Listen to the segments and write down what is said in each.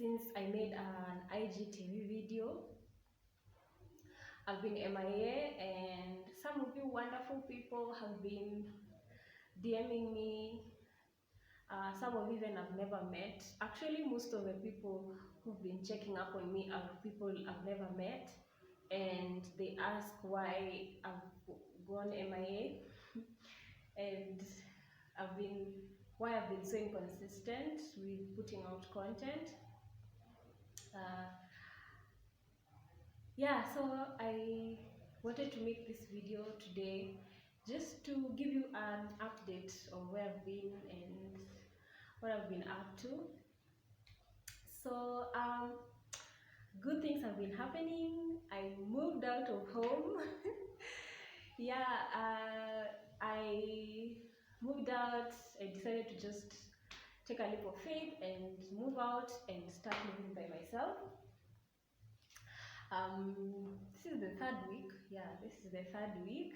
since I made an IGTV video. I've been MIA, and some of you wonderful people have been DMing me. Some of you even I've never met. Actually, most of the people who've been checking up on me are people I've never met, and they ask why I've gone MIA and why I've been so inconsistent with putting out content. Yeah, so I wanted to make this video today just to give you an update of where I've been and what I've been up to. So good things have been happening. I moved out of home. Yeah, I moved out. I decided to just take a leap of faith and move out and start living by myself. This is the third week. Yeah, this is the third week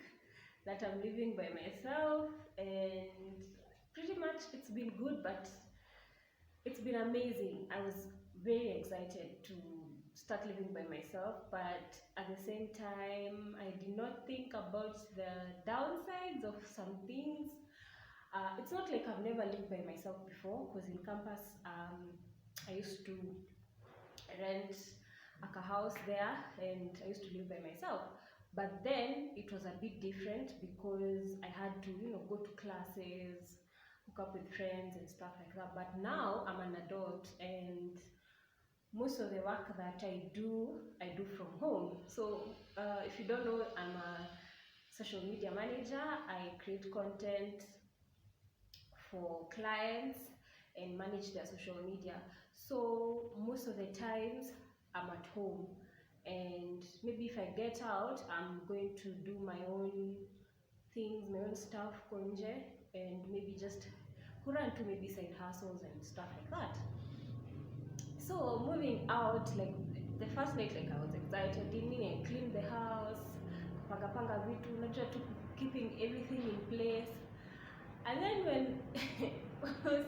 that I'm living by myself, and pretty much it's been good, but it's been amazing. I was very excited to start living by myself, but at the same time, I did not think about the downsides of some things. It's not like I've never lived by myself before, because in campus, I used to rent a house there, and I used to live by myself. But then it was a bit different because I had to, go to classes, hook up with friends and stuff like that. But now I'm an adult, and most of the work that I do from home. So if you don't know, I'm a social media manager. I create content for clients and manage their social media. So most of the times I'm at home, and maybe if I get out, I'm going to do my own things, my own stuff, konje, and maybe just run to maybe side hustles and stuff like that. So moving out, like the first night, like I was excited, I cleaned the house, panga vitu, najua tu keeping everything in place. And then when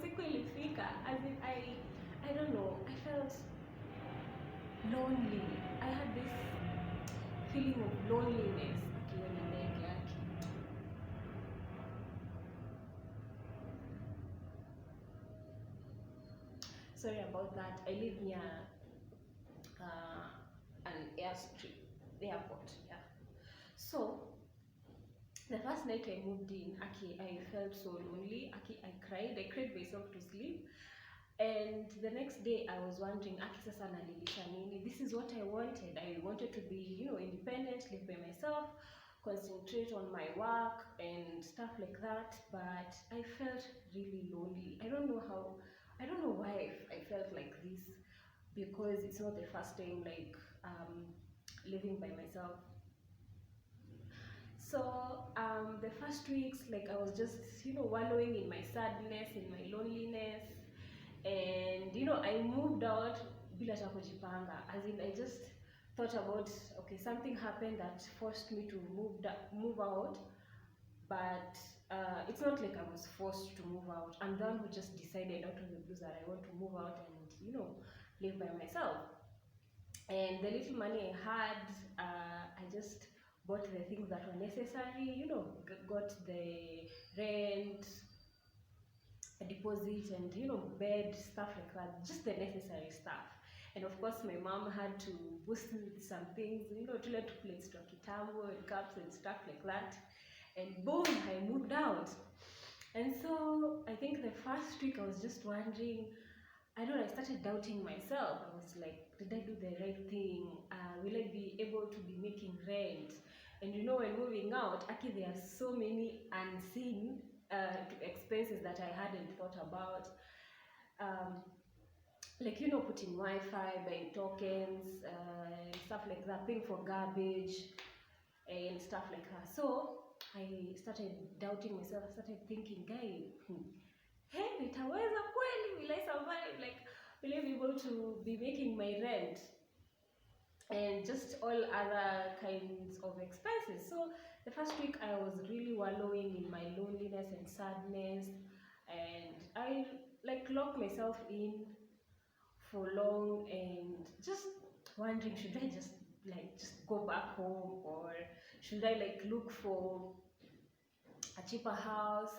siku ilifika, as in I don't know, I felt lonely. I had this feeling of loneliness. Sorry about that. I live near an airport. Yeah. So the first night I moved in, I felt so lonely. I cried myself to sleep. And the next day I was wondering, sasa nalilisha nini? This is what I wanted. I wanted to be, independent, live by myself, concentrate on my work and stuff like that. But I felt really lonely. I don't know why I felt like this, because it's not the first time like living by myself. So the first weeks, like I was just wallowing in my sadness, in my loneliness, and I moved out bila hata kujipanga. As in, I just thought about, okay, something happened that forced me to move out, but it's not like I was forced to move out. I'm the one who just decided out of the blues that I want to move out and live by myself. And the little money I had, I just bought the things that were necessary, got the rent, a deposit, and bed, stuff like that, just the necessary stuff. And of course my mom had to boost me with some things, tule plates to kitambo and cups and stuff like that. And boom, I moved out. And so I think the first week I was just wondering, I started doubting myself. I was like, did I do the right thing? Will I be able to be making rent? And when moving out, there are so many unseen expenses that I hadn't thought about. Like, putting Wi-Fi, buying tokens, stuff like that, paying for garbage, and stuff like that. So I started doubting myself. I started thinking, hey, nitaweza kweli? Will I survive? Like, will I be able to be making my rent? And just all other kinds of expenses. So the first week I was really wallowing in my loneliness and sadness, and I like locked myself in for long and just wondering, should I just go back home, or should I like look for a cheaper house?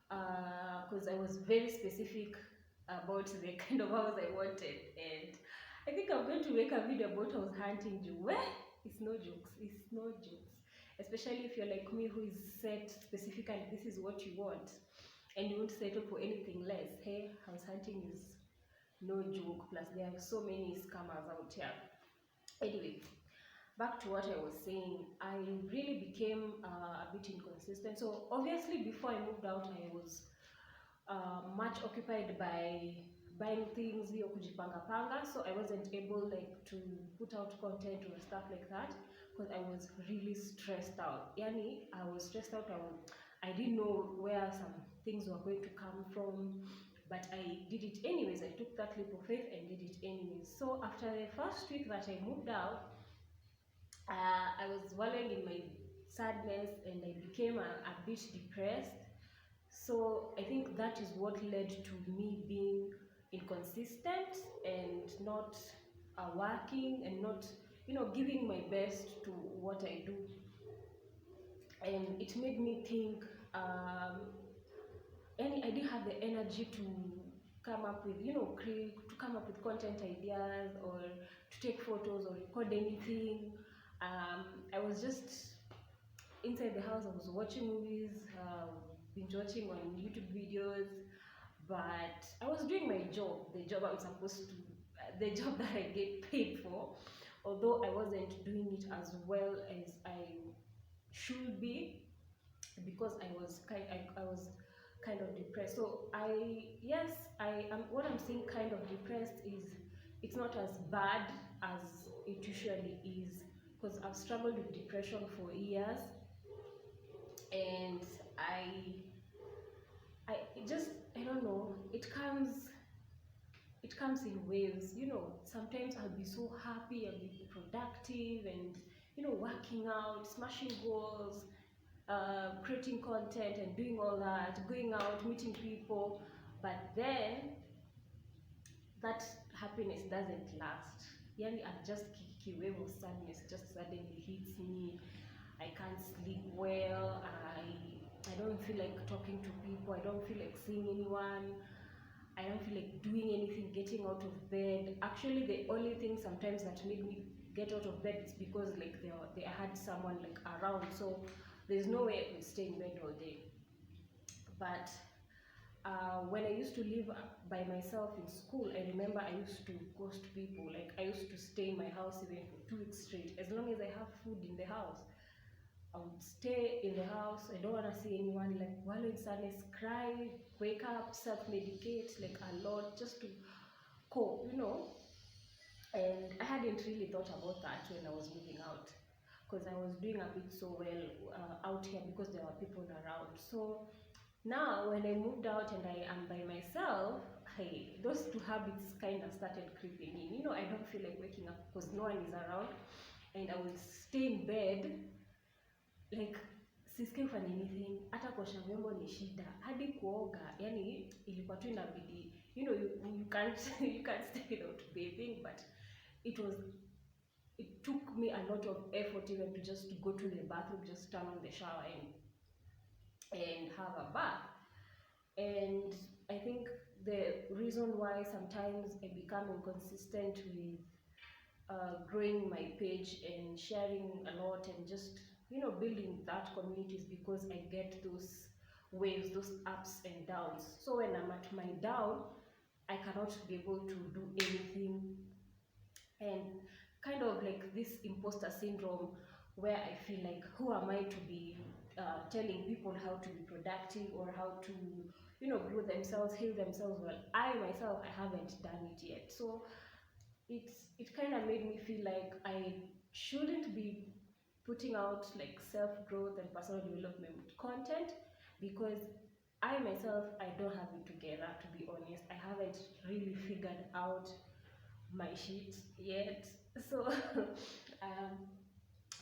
Because I was very specific about the kind of house I wanted, and I think I'm going to make a video about house hunting. Where it's no jokes, it's no jokes. Especially if you're like me, who is set specifically, this is what you want, and you won't settle for anything less. Hey, house hunting is no joke. Plus, there are so many scammers out here. Anyway, back to what I was saying, I really became a bit inconsistent. So obviously, before I moved out, I was much occupied by buying things, hiyo kujipanga panga, so I wasn't able like to put out content or stuff like that because I was really stressed out. Yani, I was stressed out. I didn't know where some things were going to come from, but I did it anyways. I took that leap of faith and did it anyways. So after the first week that I moved out, I was wallowing in my sadness and I became a bit depressed. So I think that is what led to me being inconsistent and not working and not, giving my best to what I do. And it made me think, I didn't have the energy to come up with, to come up with content ideas or to take photos or record anything. I was just inside the house. I was watching movies, binge watching on YouTube videos, but I was doing my job, the job I'm supposed to, the job that I get paid for, although I wasn't doing it as well as I should be, because I was kind of depressed. So I am, what I'm saying kind of depressed is, it's not as bad as it usually is, because I've struggled with depression for years, and I just, I don't know, it comes in waves. Sometimes I'll be so happy, I'll be productive and, working out, smashing goals, creating content and doing all that, going out, meeting people, but then that happiness doesn't last. Yani, I just kick wave of sadness just suddenly hits me. I can't sleep well. I don't feel like talking to people. I don't feel like seeing anyone. I don't feel like doing anything, getting out of bed. Actually, the only thing sometimes that made me get out of bed is because like they had someone like around. So there's no way I could stay in bed all day. But when I used to live by myself in school, I remember I used to ghost people. Like, I used to stay in my house even for 2 weeks straight. As long as I have food in the house, I would stay in the house. I don't want to see anyone. Like, wallow in sadness, cry, wake up, self-medicate like a lot just to cope, And I hadn't really thought about that when I was moving out, because I was doing a bit so well out here because there were people around. So now when I moved out and I am by myself, those two habits kind of started creeping in. I don't feel like waking up because no one is around, and I will stay in bed like sisikie kufanya anything, hata kuosha vyombo ni shida, hadi kuoga yani ilikuwa tu inabidi, you can't you can't stay without bathing, but it took me a lot of effort even to just go to the bathroom, just turn on the shower and have a bath. And I think the reason why sometimes I become inconsistent with growing my page and sharing a lot and just building that community is because I get those waves, those ups and downs. So when I'm at my down, I cannot be able to do anything, and kind of like this imposter syndrome, where I feel like, who am I to be telling people how to be productive or how to grow themselves, heal themselves? Well, I myself, I haven't done it yet. So it kind of made me feel like I shouldn't be putting out like self-growth and personal development content, because I myself, I don't have it together, to be honest. I haven't really figured out my shit yet. So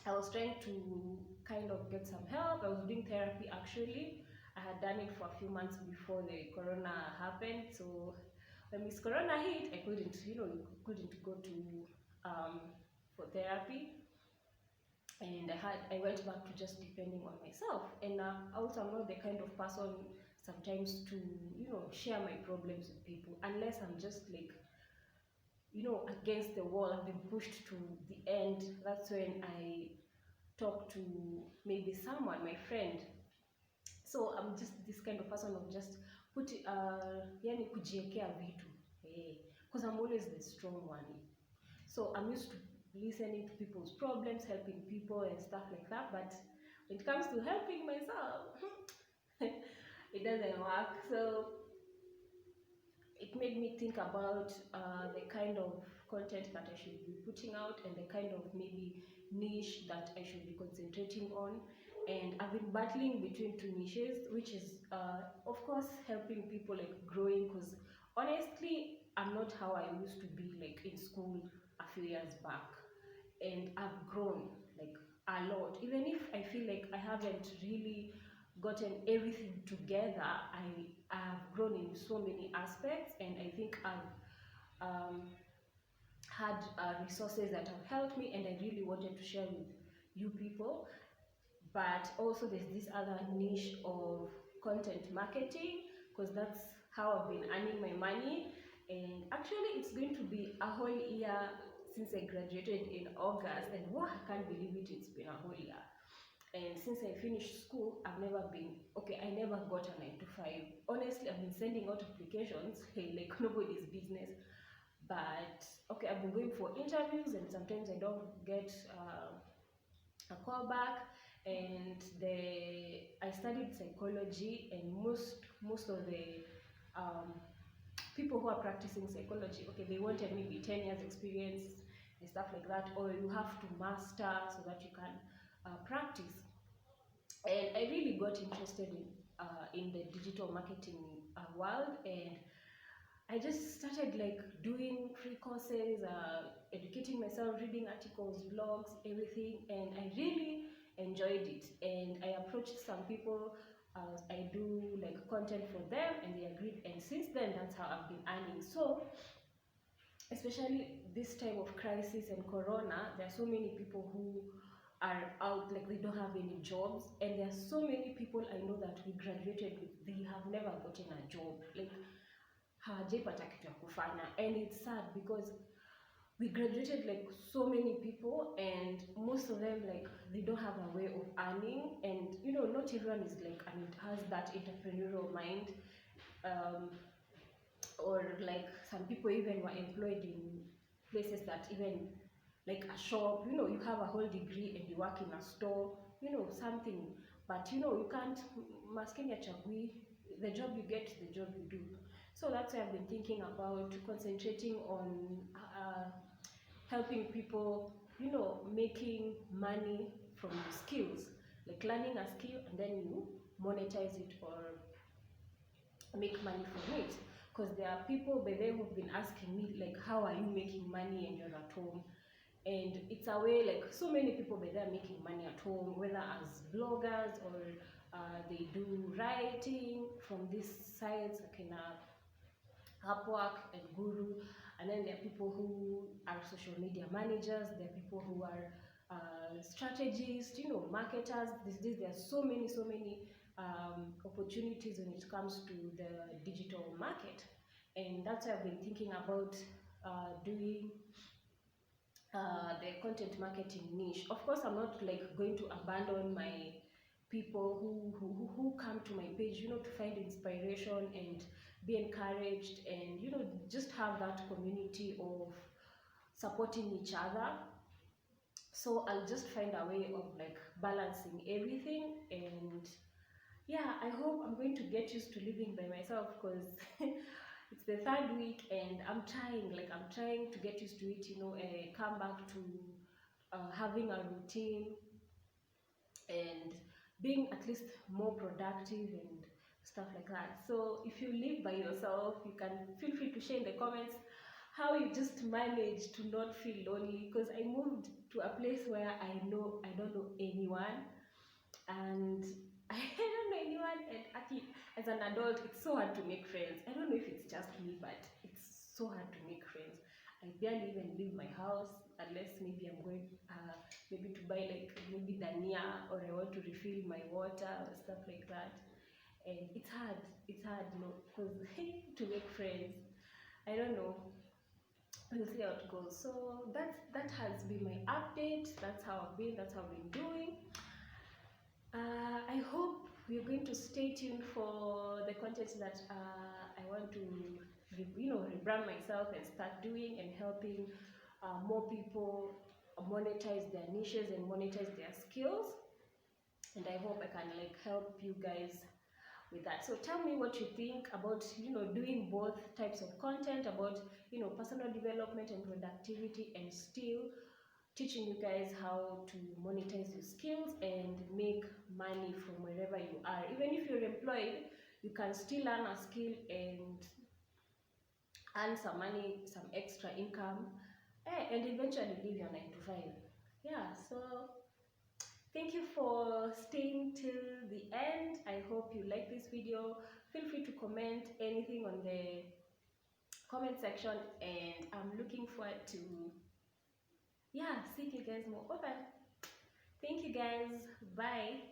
I was trying to kind of get some help. I was doing therapy actually. I had done it for a few months before the corona happened. So when Miss Corona hit, I couldn't, couldn't go to for therapy, and I went back to just depending on myself. And also, I'm not the kind of person sometimes to share my problems with people unless I'm just like against the wall. I've been pushed to the end. That's when I talk to maybe someone, my friend. So I'm just this kind of person of just put yani kujiekea vitu, because I'm always the strong one. So I'm used to listening to people's problems, helping people and stuff like that. But when it comes to helping myself, it doesn't work. So it made me think about the kind of content that I should be putting out and the kind of maybe niche that I should be concentrating on. And I've been battling between two niches, which is of course helping people like growing, because honestly I'm not how I used to be like in school a few years back, and I've grown like a lot. Even if I feel like I haven't really gotten everything together, I have grown in so many aspects, and I think I've had resources that have helped me, and I really wanted to share with you people. But also there's this other niche of content marketing, because that's how I've been earning my money. And actually it's going to be a whole year since I graduated in August, and wow, I can't believe it, it's been a whole year. And since I finished school, I've never been, okay, I never got a 9 to 5. Honestly, I've been sending out applications, hey, like nobody's business. But okay, I've been going for interviews, and sometimes I don't get a call back. And I studied psychology, and most of the people who are practicing psychology, okay, they wanted maybe 10 years experience and stuff like that, or you have to master so that you can practice. And I really got interested in the digital marketing world, and I just started like doing free courses, educating myself, reading articles, blogs, everything, and I really enjoyed it. And I approached some people, I do like content for them, and they agreed. And since then, that's how I've been earning. So, especially this time of crisis and Corona, there are so many people who are out, like they don't have any jobs, and there are so many people I know that we graduated with, they have never gotten a job, like hawajaipata kitu ya kufanya. And it's sad because we graduated like so many people, and most of them like they don't have a way of earning. And not everyone is like, I mean, has that entrepreneurial mind, or like some people even were employed in places that even like a shop, you have a whole degree and you work in a store, something. But you can't, maskini achagui, the job you get, the job you do. So that's why I've been thinking about concentrating on helping people, making money from your skills, like learning a skill and then you monetize it or make money from it. Because there are people by then who've been asking me like, how are you making money and you're at home? And it's a way, like so many people by then making money at home, whether as bloggers or they do writing from these sites like in Upwork and Guru. And then there are people who are social media managers, there are people who are strategists, marketers. These days there are so many opportunities when it comes to the digital market. And that's why I've been thinking about doing the content marketing niche. Of course, I'm not like going to abandon my people who come to my page, to find inspiration and be encouraged, and just have that community of supporting each other. So I'll just find a way of like balancing everything. And yeah, I hope I'm going to get used to living by myself, because it's the 3rd week and I'm trying to get used to it, come back to having a routine and being at least more productive and stuff like that. So if you live by yourself, you can feel free to share in the comments how you just manage to not feel lonely, because I moved to a place where I don't know anyone, and I don't know anyone, and actually as an adult it's so hard to make friends. I don't know if it's just me, but it's so hard to make friends. I barely even leave my house unless maybe I'm going maybe to buy like maybe dania, or I want to refill my water or stuff like that. And it's hard, because to make friends, I don't know. We'll see how it goes. So that has been my update. That's how I've been doing. I hope you're going to stay tuned for the content that I want to rebrand myself and start doing, and helping more people monetize their niches and monetize their skills. And I hope I can like help you guys with that. So tell me what you think about doing both types of content, about personal development and productivity, and still teaching you guys how to monetize your skills and make money from wherever you are. Even if you're employed, you can still learn a skill and earn some money, some extra income, and eventually leave your 9 to 5. Yeah, so thank you for staying till the end. I hope you like this video. Feel free to comment anything on the comment section, and I'm looking forward to seeing you guys more. Bye bye. Thank you guys. Bye.